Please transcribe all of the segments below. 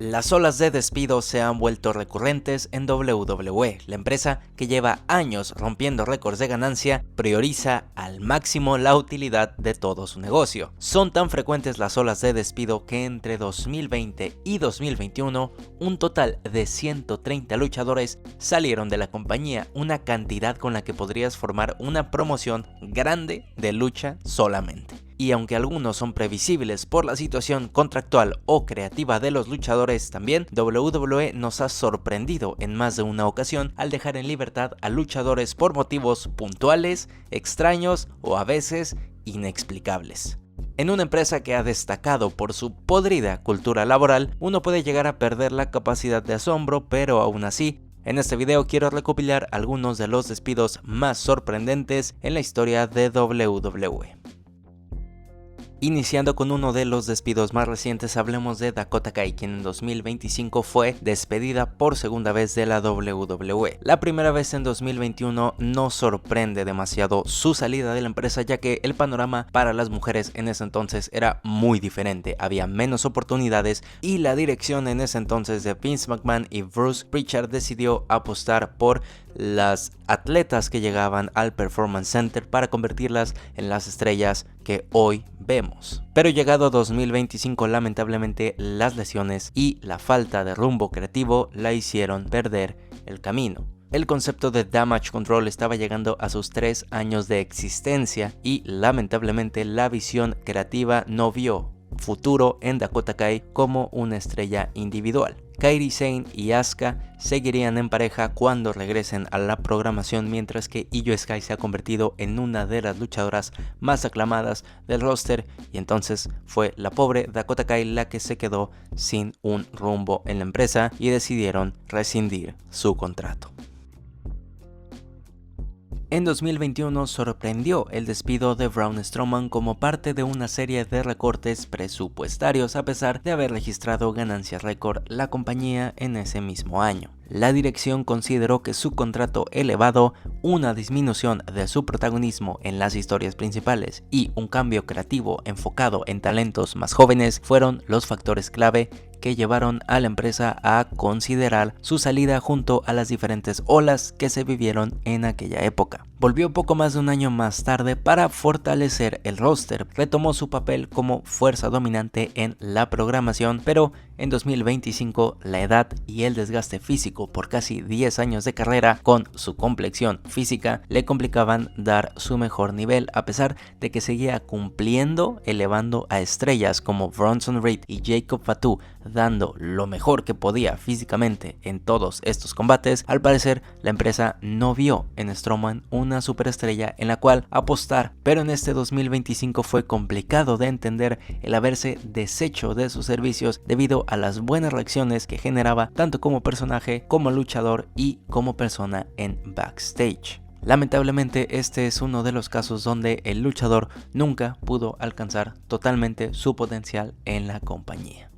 Las olas de despido se han vuelto recurrentes en WWE. La empresa, que lleva años rompiendo récords de ganancia, prioriza al máximo la utilidad de todo su negocio. Son tan frecuentes las olas de despido que entre 2020 y 2021, un total de 130 luchadores salieron de la compañía, una cantidad con la que podrías formar una promoción grande de lucha solamente. Y aunque algunos son previsibles por la situación contractual o creativa de los luchadores, también WWE nos ha sorprendido en más de una ocasión al dejar en libertad a luchadores por motivos puntuales, extraños o a veces inexplicables. En una empresa que ha destacado por su podrida cultura laboral, uno puede llegar a perder la capacidad de asombro, pero aún así, en este video quiero recopilar algunos de los despidos más sorprendentes en la historia de WWE. Iniciando con uno de los despidos más recientes, hablemos de Dakota Kai, quien en 2025 fue despedida por segunda vez de la WWE. La primera vez en 2021 no sorprende demasiado su salida de la empresa, ya que el panorama para las mujeres en ese entonces era muy diferente, había menos oportunidades y la dirección en ese entonces de Vince McMahon y Bruce Pritchard decidió apostar por las atletas que llegaban al Performance Center para convertirlas en las estrellas que hoy vemos. Pero llegado a 2025, lamentablemente las lesiones y la falta de rumbo creativo la hicieron perder el camino. El concepto de Damage Control estaba llegando a sus 3 años de existencia y lamentablemente la visión creativa no vio futuro en Dakota Kai como una estrella individual. Kairi Sane y Asuka seguirían en pareja cuando regresen a la programación, mientras que Io Sky se ha convertido en una de las luchadoras más aclamadas del roster, y entonces fue la pobre Dakota Kai la que se quedó sin un rumbo en la empresa y decidieron rescindir su contrato. En 2021 sorprendió el despido de Braun Strowman como parte de una serie de recortes presupuestarios, a pesar de haber registrado ganancias récord la compañía en ese mismo año. La dirección consideró que su contrato elevado, una disminución de su protagonismo en las historias principales y un cambio creativo enfocado en talentos más jóvenes fueron los factores clave que llevaron a la empresa a considerar su salida junto a las diferentes olas que se vivieron en aquella época. Volvió poco más de un año más tarde para fortalecer el roster, retomó su papel como fuerza dominante en la programación, pero en 2025 la edad y el desgaste físico por casi 10 años de carrera con su complexión física le complicaban dar su mejor nivel, a pesar de que seguía cumpliendo, elevando a estrellas como Bronson Reed y Jacob Fatu, dando lo mejor que podía físicamente en todos estos combates. Al parecer la empresa no vio en Strowman una superestrella en la cual apostar, pero en este 2025 fue complicado de entender el haberse deshecho de sus servicios debido a las buenas reacciones que generaba tanto como personaje, como luchador y como persona en backstage. Lamentablemente este es uno de los casos donde el luchador nunca pudo alcanzar totalmente su potencial en la compañía.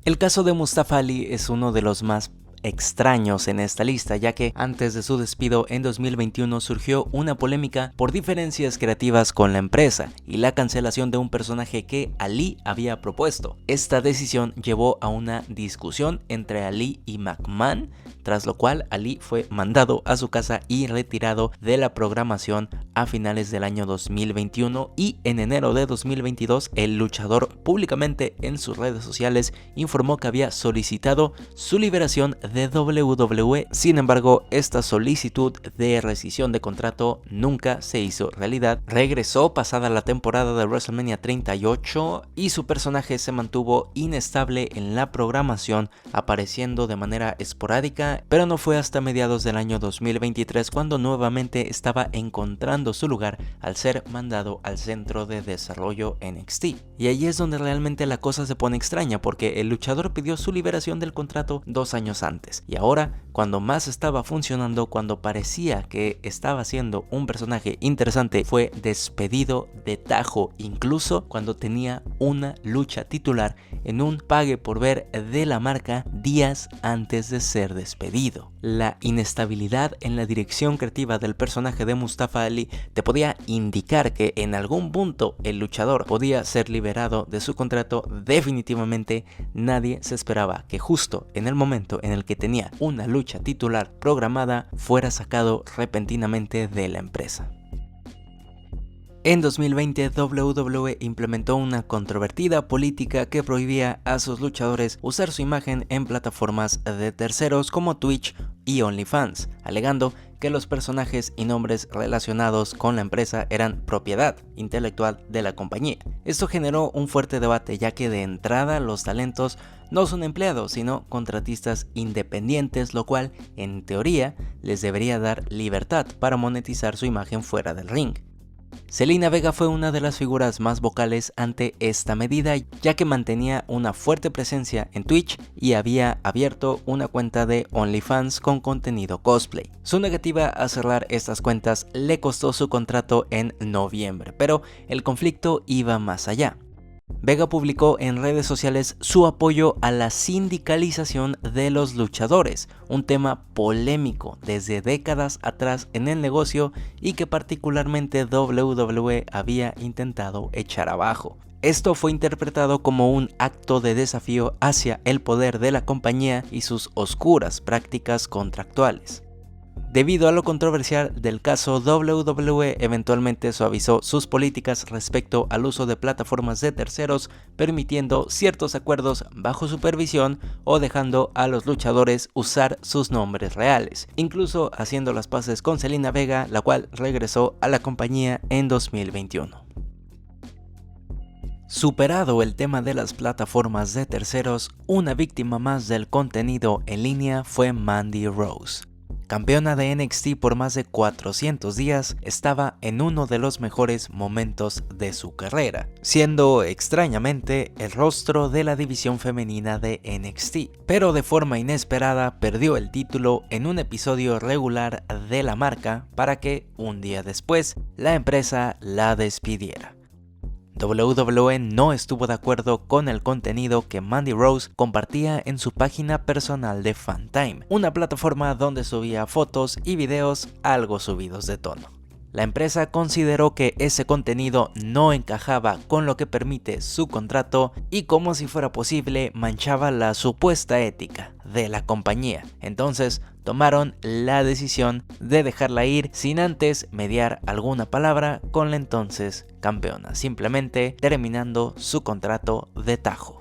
El caso de Mustafa Ali es uno de los más extraños en esta lista, ya que antes de su despido en 2021 surgió una polémica por diferencias creativas con la empresa y la cancelación de un personaje que Ali había propuesto. Esta decisión llevó a una discusión entre Ali y McMahon, tras lo cual Ali fue mandado a su casa y retirado de la programación a finales del año 2021, y en enero de 2022 el luchador públicamente en sus redes sociales informó que había solicitado su liberación de WWE. Sin embargo, esta solicitud de rescisión de contrato nunca se hizo realidad. Regresó pasada la temporada de WrestleMania 38 y su personaje se mantuvo inestable en la programación, apareciendo de manera esporádica, pero no fue hasta mediados del año 2023 cuando nuevamente estaba encontrando su lugar al ser mandado al centro de desarrollo NXT. Y ahí es donde realmente la cosa se pone extraña, porque el luchador pidió su liberación del contrato 2 años antes. antes. Y ahora, cuando más estaba funcionando, cuando parecía que estaba siendo un personaje interesante, fue despedido de tajo, incluso cuando tenía una lucha titular en un pague por ver de la marca días antes de ser despedido. La inestabilidad en la dirección creativa del personaje de Mustafa Ali te podía indicar que en algún punto el luchador podía ser liberado de su contrato. Definitivamente nadie se esperaba que justo en el momento en el que tenía una lucha titular programada fuera sacado repentinamente de la empresa. En 2020, WWE implementó una controvertida política que prohibía a sus luchadores usar su imagen en plataformas de terceros como Twitch y OnlyFans, alegando que los personajes y nombres relacionados con la empresa eran propiedad intelectual de la compañía. Esto generó un fuerte debate, ya que de entrada los talentos no son empleados sino contratistas independientes, lo cual en teoría les debería dar libertad para monetizar su imagen fuera del ring. Zelina Vega fue una de las figuras más vocales ante esta medida, ya que mantenía una fuerte presencia en Twitch y había abierto una cuenta de OnlyFans con contenido cosplay. Su negativa a cerrar estas cuentas le costó su contrato en noviembre, pero el conflicto iba más allá. Vega publicó en redes sociales su apoyo a la sindicalización de los luchadores, un tema polémico desde décadas atrás en el negocio y que particularmente WWE había intentado echar abajo. Esto fue interpretado como un acto de desafío hacia el poder de la compañía y sus oscuras prácticas contractuales. Debido a lo controversial del caso, WWE eventualmente suavizó sus políticas respecto al uso de plataformas de terceros, permitiendo ciertos acuerdos bajo supervisión o dejando a los luchadores usar sus nombres reales, incluso haciendo las paces con Zelina Vega, la cual regresó a la compañía en 2021. Superado el tema de las plataformas de terceros, una víctima más del contenido en línea fue Mandy Rose. Campeona de NXT por más de 400 días, estaba en uno de los mejores momentos de su carrera, siendo extrañamente el rostro de la división femenina de NXT, pero de forma inesperada perdió el título en un episodio regular de la marca para que, un día después, la empresa la despidiera. WWE no estuvo de acuerdo con el contenido que Mandy Rose compartía en su página personal de Fantime, una plataforma donde subía fotos y videos algo subidos de tono. La empresa consideró que ese contenido no encajaba con lo que permite su contrato y, como si fuera posible, manchaba la supuesta ética de la compañía. Entonces tomaron la decisión de dejarla ir sin antes mediar alguna palabra con la entonces campeona, simplemente terminando su contrato de tajo.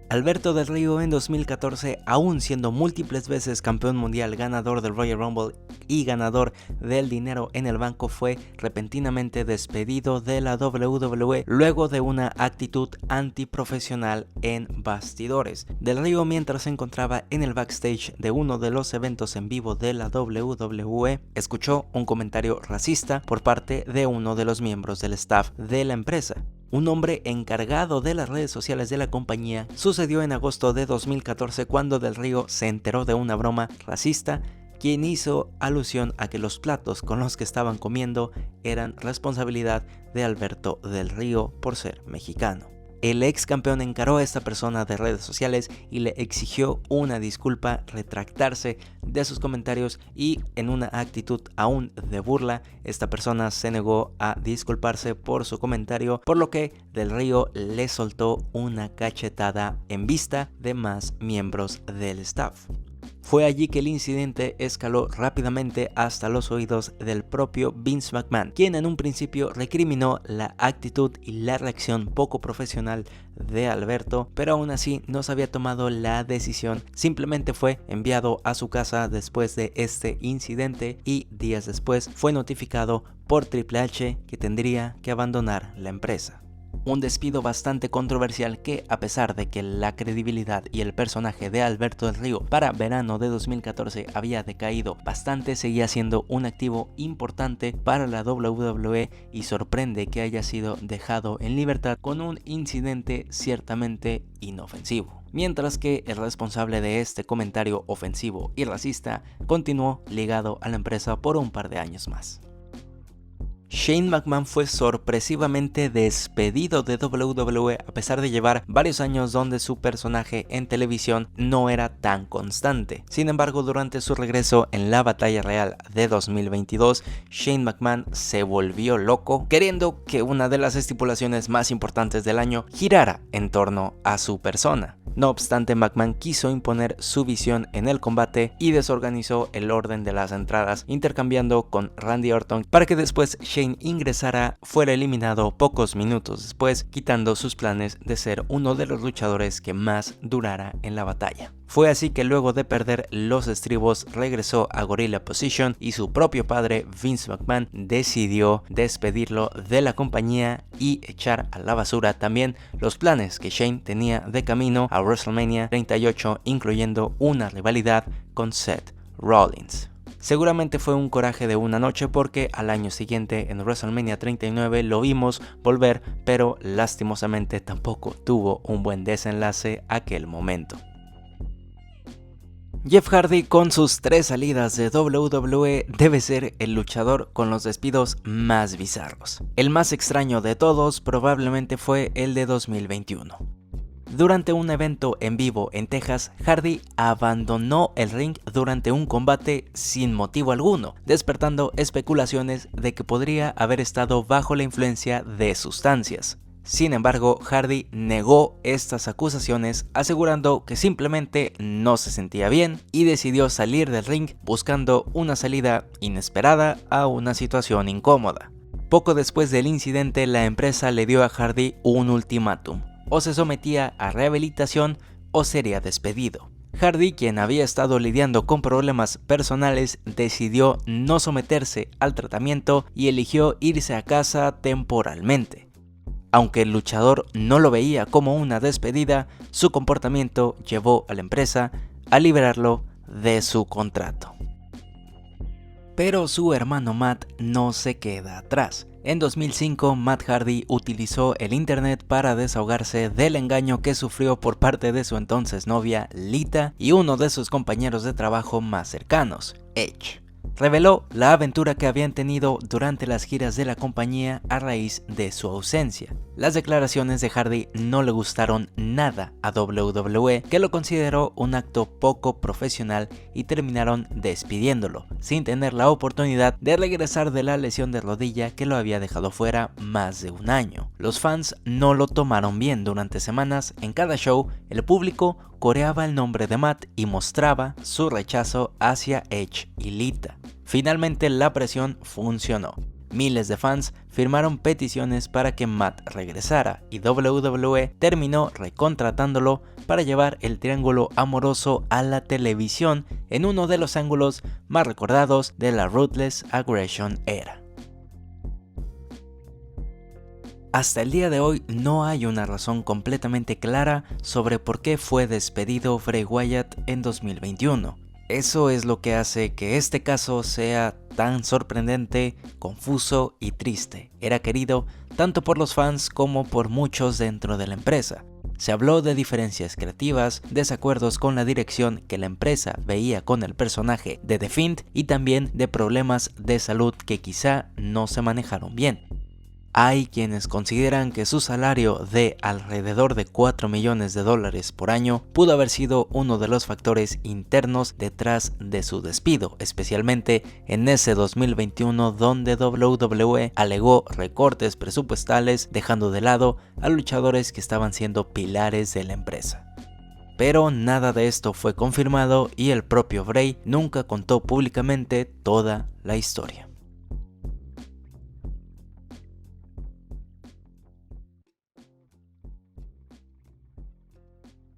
Alberto Del Rio en 2014, aún siendo múltiples veces campeón mundial, ganador del Royal Rumble y ganador del dinero en el banco, fue repentinamente despedido de la WWE luego de una actitud antiprofesional en bastidores. Del Rio, mientras se encontraba en el backstage de uno de los eventos en vivo de la WWE, escuchó un comentario racista por parte de uno de los miembros del staff de la empresa. Un hombre encargado de las redes sociales de la compañía. Sucedió en agosto de 2014 cuando Del Rio se enteró de una broma racista, quien hizo alusión a que los platos con los que estaban comiendo eran responsabilidad de Alberto Del Rio por ser mexicano. El ex campeón encaró a esta persona de redes sociales y le exigió una disculpa, retractarse de sus comentarios, y en una actitud aún de burla, esta persona se negó a disculparse por su comentario, por lo que Del Rio le soltó una cachetada en vista de más miembros del staff. Fue allí que el incidente escaló rápidamente hasta los oídos del propio Vince McMahon, quien en un principio recriminó la actitud y la reacción poco profesional de Alberto, pero aún así no se había tomado la decisión. Simplemente fue enviado a su casa después de este incidente y días después fue notificado por Triple H que tendría que abandonar la empresa. Un despido bastante controversial que, a pesar de que la credibilidad y el personaje de Alberto del Río para verano de 2014 había decaído bastante, seguía siendo un activo importante para la WWE y sorprende que haya sido dejado en libertad con un incidente ciertamente inofensivo. Mientras que el responsable de este comentario ofensivo y racista continuó ligado a la empresa por un par de años más. Shane McMahon fue sorpresivamente despedido de WWE a pesar de llevar varios años donde su personaje en televisión no era tan constante. Sin embargo, durante su regreso en la Batalla Real de 2022, Shane McMahon se volvió loco, queriendo que una de las estipulaciones más importantes del año girara en torno a su persona. No obstante, McMahon quiso imponer su visión en el combate y desorganizó el orden de las entradas, intercambiando con Randy Orton para que después Shane ingresara, fuera eliminado pocos minutos después, quitando sus planes de ser uno de los luchadores que más durara en la batalla. Fue así que luego de perder los estribos regresó a Gorilla Position y su propio padre Vince McMahon decidió despedirlo de la compañía y echar a la basura también los planes que Shane tenía de camino a WrestleMania 38, incluyendo una rivalidad con Seth Rollins. Seguramente fue un coraje de una noche porque al año siguiente en WrestleMania 39 lo vimos volver, pero lastimosamente tampoco tuvo un buen desenlace aquel momento. Jeff Hardy, con sus 3 salidas de WWE, debe ser el luchador con los despidos más bizarros. El más extraño de todos probablemente fue el de 2021. Durante un evento en vivo en Texas, Hardy abandonó el ring durante un combate sin motivo alguno, despertando especulaciones de que podría haber estado bajo la influencia de sustancias. Sin embargo, Hardy negó estas acusaciones, asegurando que simplemente no se sentía bien y decidió salir del ring buscando una salida inesperada a una situación incómoda. Poco después del incidente, la empresa le dio a Hardy un ultimátum: o se sometía a rehabilitación o sería despedido. Hardy, quien había estado lidiando con problemas personales, decidió no someterse al tratamiento y eligió irse a casa temporalmente. Aunque el luchador no lo veía como una despedida, su comportamiento llevó a la empresa a liberarlo de su contrato. Pero su hermano Matt no se queda atrás. En 2005, Matt Hardy utilizó el internet para desahogarse del engaño que sufrió por parte de su entonces novia Lita y uno de sus compañeros de trabajo más cercanos, Edge. Reveló la aventura que habían tenido durante las giras de la compañía a raíz de su ausencia. Las declaraciones de Hardy no le gustaron nada a WWE, que lo consideró un acto poco profesional y terminaron despidiéndolo, sin tener la oportunidad de regresar de la lesión de rodilla que lo había dejado fuera más de un año. Los fans no lo tomaron bien. Durante semanas, en cada show, el público coreaba el nombre de Matt y mostraba su rechazo hacia Edge y Lita. Finalmente la presión funcionó. Miles de fans firmaron peticiones para que Matt regresara y WWE terminó recontratándolo para llevar el triángulo amoroso a la televisión en uno de los ángulos más recordados de la Ruthless Aggression era. Hasta el día de hoy no hay una razón completamente clara sobre por qué fue despedido Bray Wyatt en 2021. Eso es lo que hace que este caso sea tan sorprendente, confuso y triste. Era querido tanto por los fans como por muchos dentro de la empresa. Se habló de diferencias creativas, desacuerdos con la dirección que la empresa veía con el personaje de The Fiend y también de problemas de salud que quizá no se manejaron bien. Hay quienes consideran que su salario de alrededor de $4 millones por año pudo haber sido uno de los factores internos detrás de su despido, especialmente en ese 2021 donde WWE alegó recortes presupuestales, dejando de lado a luchadores que estaban siendo pilares de la empresa. Pero nada de esto fue confirmado y el propio Bray nunca contó públicamente toda la historia.